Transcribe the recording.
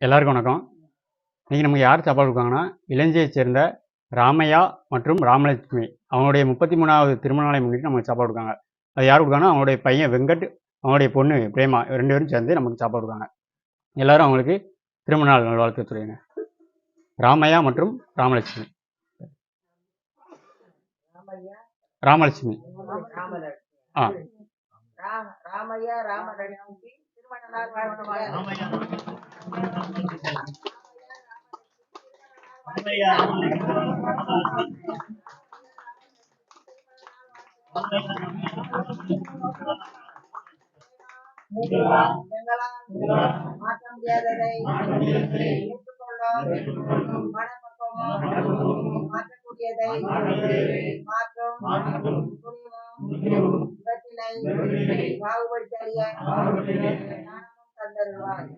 எல்லாருக்கும் வணக்கம். இன்னைக்கு நமக்கு யார் சாப்பாடு கொடுக்காங்கன்னா, இலங்கையைச் சேர்ந்த ராமையா மற்றும் ராமலட்சுமி. அவங்களுடைய 33வது திருமண நாளை முன்னிட்டு நமக்கு சாப்பாடு கொடுக்காங்க. அது யார் கொடுக்காங்கன்னா, அவங்களுடைய பையன் வெங்கட், அவங்களுடைய பொண்ணு பிரேமா 2 பேரும் சேர்ந்து நமக்கு சாப்பாடு கொடுக்காங்க. எல்லாரும் அவங்களுக்கு திருமண நாள் நல்வாழ்த்து சொல்லுங்க. ராமையா மற்றும் ராமலட்சுமி. ராமலட்சுமி. ஆ. ராமையா ராமலட்சுமி திருமண நாள் வாழ்த்துக்கள். மாற்ற முடியாததை ஏற்றுக்கொள்ளும் மனப்பக்குவமும் மாற்றக்கூடியதை மாற்றும் துணிவும் இவற்றினை பாகுபடுத்தி அறிய ஞானமும் தந்தருவாய்.